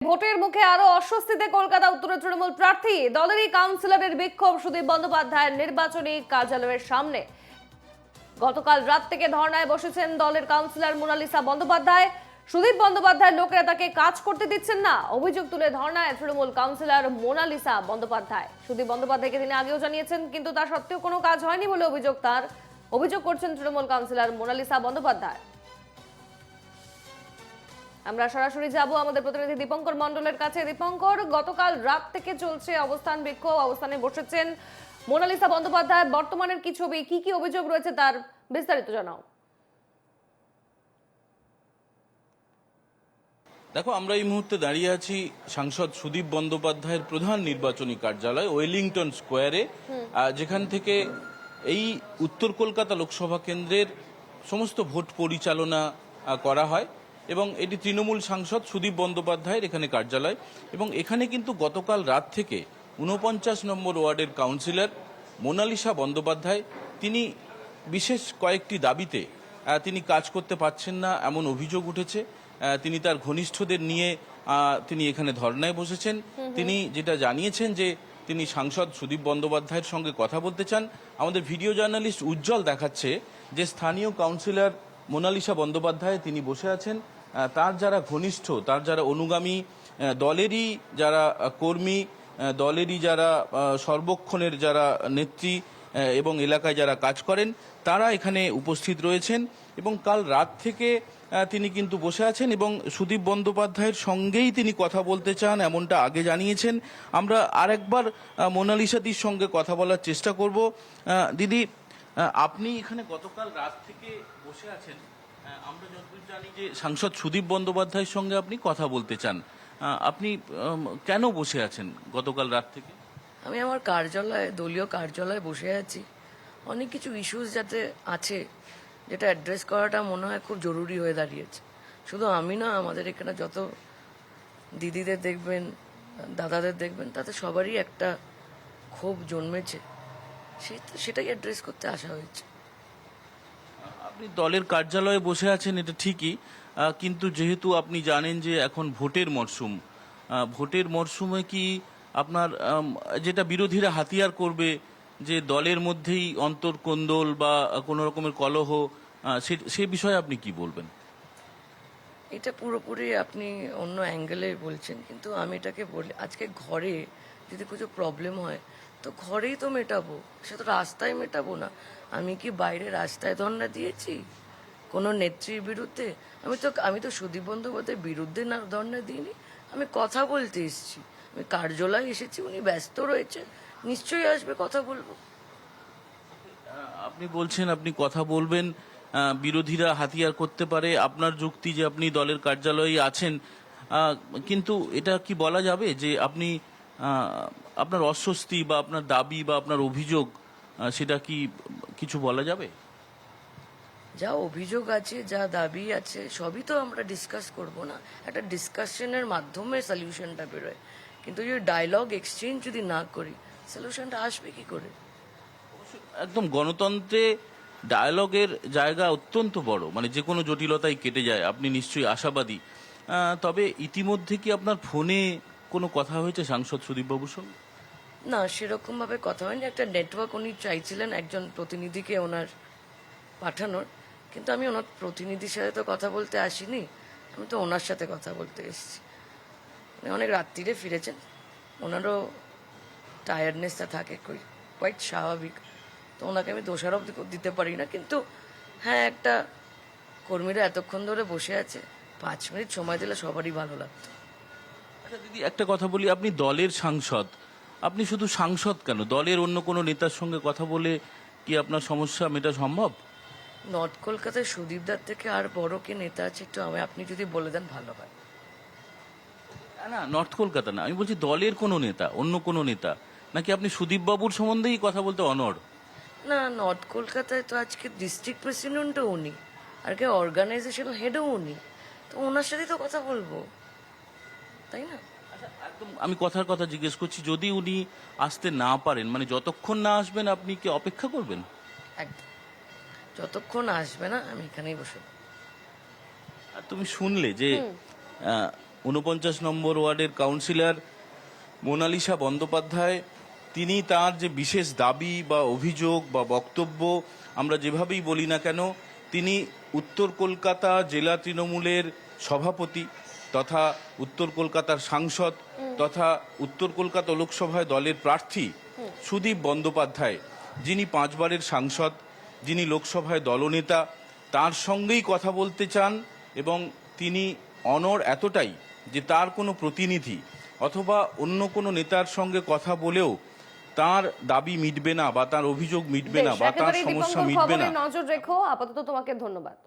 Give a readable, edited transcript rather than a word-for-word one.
ভোটের মুখে আরো অস্বস্তিতে কলকাতা উত্তরের তৃণমূল প্রার্থী দলেরই কাউন্সিলরের বিক্ষোভ সুদীপ বন্দ্যোপাধ্যায়ের নির্বাচনী কার্যালয়ের সামনে। গতকাল রাত থেকে ধর্নায় বসেছেন দলের কাউন্সিলর মোনালিসা বন্দ্যোপাধ্যায়। সুদীপ বন্দ্যোপাধ্যায়ের লোকেরা তাকে কাজ করতে দিচ্ছেন না, অভিযোগ তুলে ধর্নায় তৃণমূল কাউন্সিলর মোনালিসা বন্দ্যোপাধ্যায়। সুদীপ বন্দ্যোপাধ্যায়কে তিনি আগেও জানিয়েছেন, কিন্তু তা সত্ত্বেও কোনো কাজ হয়নি বলে অভিযোগ করছেন তৃণমূল কাউন্সিলর মোনালিসা বন্দ্যোপাধ্যায়। আমরা সরাসরি যাব আমাদের প্রতিনিধি দীপঙ্কর মণ্ডলের কাছে। দীপঙ্কর, গতকাল রাত থেকে চলছে অবস্থান বিক্ষোভ, অবস্থানে বসেছেন মোনালিসা বন্দ্যোপাধ্যায়। বর্তমানের কি ছবি, কি কি অভিযোগ রয়েছে তার বিস্তারিত জানাও। দেখো, আমরা এই মুহূর্তে দাঁড়িয়ে আছি সাংসদ সুদীপ বন্দ্যোপাধ্যায়ের প্রধান নির্বাচনী কার্যালয় ওয়েলিংটন স্কোয়ারে, যেখান থেকে এই উত্তর কলকাতা লোকসভা কেন্দ্রের সমস্ত ভোট পরিচালনা করা হয় এবং এটি তৃণমূল সাংসদ সুদীপ বন্দ্যোপাধ্যায়ের এখানে কার্যালয়। এবং এখানে কিন্তু গতকাল রাত থেকে ৪৯ নম্বর ওয়ার্ডের কাউন্সিলর মোনালিসা বন্দ্যোপাধ্যায় তিনি বিশেষ কয়েকটি দাবিতে তিনি কাজ করতে পারছেন না এমন অভিযোগ উঠেছে। তিনি তার ঘনিষ্ঠদের নিয়ে তিনি এখানে ধর্নায় বসেছেন। তিনি যেটা জানিয়েছেন যে তিনি সাংসদ সুদীপ বন্দ্যোপাধ্যায়ের সঙ্গে কথা বলতে চান। আমাদের ভিডিও জার্নালিস্ট উজ্জ্বল দেখাচ্ছে যে স্থানীয় কাউন্সিলর মোনালিসা বন্দ্যোপাধ্যায় তিনি বসে আছেন। তার যারা ঘনিষ্ঠ, তার যারা অনুগামী, দলেরই যারা কর্মী, দলেরই যারা সর্বক্ষণের যারা নেত্রী এবং এলাকায় যারা কাজ করেন, তারা এখানে উপস্থিত রয়েছেন এবং কাল রাত থেকে তিনি কিন্তু বসে আছেন এবং সুদীপ বন্দ্যোপাধ্যায়ের সঙ্গেই তিনি কথা বলতে চান, এমনটা আগে জানিয়েছেন। আমরা আরেকবার মোনালিসাদির সঙ্গে কথা বলার চেষ্টা করব। দিদি, আপনি এখানে গতকাল রাত থেকে বসে আছেন। আমরা যতদূর জানি যে সাংসদ সুদীপ বন্দ্যোপাধ্যায়ের সঙ্গে আপনি কথা বলতে চান। আপনি কেন বসে আছেন গতকাল রাত থেকে? আমি আমার দলীয় কার্যালয়ে বসে আছি। অনেক কিছু ইস্যুস যাতে আছে, যেটা অ্যাড্রেস করাটা মনে হয় খুব জরুরি হয়ে দাঁড়িয়েছে। শুধু আমি না, আমাদের এখানে যত দিদিদের দেখবেন, দাদাদের দেখবেন, তাতে সবারই একটা ক্ষোভ জন্মেছে, সেটাই অ্যাড্রেস করতে আসা হয়েছে। আপনি দলের কার্যালয়ে বসে আছেন, এটা ঠিকই, কিন্তু যেহেতু আপনি জানেন যে এখন ভোটের মরশুমে কি আপনার যেটা বিরোধীরা হাতিয়ার করবে যে দলের মধ্যেই অন্তর্কোন্দল বা কোনো রকমের কলহ, সে বিষয়ে আপনি কি বলবেন? এটা পুরোপুরি আপনি অন্য অ্যাঙ্গেলে বলছেন, কিন্তু আমি এটাকে বলি, আজকে ঘরে যদি কিছু প্রবলেম হয় তো ঘরেই তো মেটাবো, সে তো রাস্তায় মেটাবো না। আমি কি বাইরে রাস্তায় ধর্ণা দিয়েছি কোনো নেত্রীর বিরুদ্ধে? আমি তো সুদীপ বন্দ্যোপাধ্যায়ের বিরুদ্ধে না ধর্ণা দিইনি, আমি কথা বলতে এসেছি। আমি কার্যালয়ে এসেছি, উনি ব্যস্ত রয়েছে, নিশ্চয়ই আসবে, কথা বলবো। আপনি বলছেন আপনি কথা বলবেন, বিরোধীরা হাতিয়ার করতে পারে, আপনার যুক্তি যে আপনি দলের কার্যালয়ে আছেন, কিন্তু এটা কি বলা যাবে যে আপনি আপনার অস্বস্তি বা আপনার দাবি বা আপনার অভিযোগ, সেটা কি কিছু বলা যাবে? যা অভিযোগ আছে, যা দাবি আছে, সবই তো আমরা ডিসকাস করব না। একটা ডিসকাশনের মাধ্যমে সলিউশনটা বেরোয়, কিন্তু যদি ডায়লগ এক্সচেঞ্জ যদি না করি, সলিউশনটা আসবে কি করে? একদম, গণতন্ত্রে ডায়ালগের জায়গা অত্যন্ত বড়, মানে যে কোনো জটিলতাই কেটে যায়। আপনি নিশ্চয়ই আশাবাদী। তবে ইতিমধ্যে কি আপনার ফোনে কোনো কথা হয়েছে সাংসদ সুদীপবাবুর সঙ্গে? না, সেরকম ভাবে কথা হয়নি। একটা নেটওয়ার্ক উনি চাইছিলেন একজন প্রতিনিধিকে ওনার পাঠানোর, কিন্তু আমি ওনার প্রতিনিধির সাথে তো কথা বলতে আসিনি, আমি তো ওনার সাথে কথা বলতে এসেছি। উনি অনেক রাত্রিরে ফিরেছেন, ওনারও টায়ার্ডনেসটা থাকে, কোয়াইট স্বাভাবিক, তো ওনাকে আমি দোষারোপ দিতে পারি না। কিন্তু হ্যাঁ, একটা কর্মীরা এতক্ষণ ধরে বসে আছে, 5 মিনিট সময় দিলে সবারই ভালো লাগতো। আচ্ছা দিদি, একটা কথা বলি, আপনি দলের সাংসদ, আপনি শুধু সাংসদ কেন, দলের অন্য কোনো নেতার সঙ্গে কথা বলে কি আপনার সমস্যা মেটা সম্ভব? নর্থ কলকাতায় সুদীপদার থেকে আর বড় কে নেতা আছে, একটু আপনি যদি বলে দেন ভালো হয়। না, নর্থ কলকাতা না, আমি বলছি দলের কোনো নেতা, অন্য কোনো নেতা, নাকি আপনি সুদীপ বাবুর সম্বন্ধেই কথা বলতে অনড়? না, নর্থ কলকাতায় তো আজকে ডিস্ট্রিক্ট প্রেসিডেন্টও উনি, আর কে অর্গানাইজেশনাল হেডও উনি, তো ওনার সাথেই তো কথা বলবো, তাই না? একদম, আমি কথার কথা জিজ্ঞেস করছি, যদি উনি আসতে না পারেন, মানে যতক্ষণ না আসবেন আপনি কি অপেক্ষা করবেন? একদম, যতক্ষণ আসবে না আমি এখানেই বসে। আর তুমি শুনলে যে 49 নম্বর ওয়ার্ডের কাউন্সিলর মোনালিসা বন্দ্যোপাধ্যায়, তিনি তার যে বিশেষ দাবি বা অভিযোগ বা বক্তব্য আমরা যেভাবেই বলি না কেন, তিনি উত্তর কলকাতা জেলা তৃণমূলের সভাপতি তথা উত্তর কলকাতার সাংসদ তথা উত্তর কলকাতা লোকসভায় দলের প্রার্থী সুদীপ বন্দ্যোপাধ্যায়, যিনি 5 বারের সাংসদ, যিনি লোকসভায় দলনেতা, তার সঙ্গেই কথা বলতে চান। এবং তিনি অনড় এতটাই যে তার কোনো প্রতিনিধি অথবা অন্য কোনো নেতার সঙ্গে কথা বলেও তার দাবি মিটবে না বা তার অভিযোগ মিটবে না বা তার একেবারেই সমস্যা দীপঙ্কর, মিটবে না। খবরে নজর রেখো। আপাতত তোমাকে ধন্যবাদ।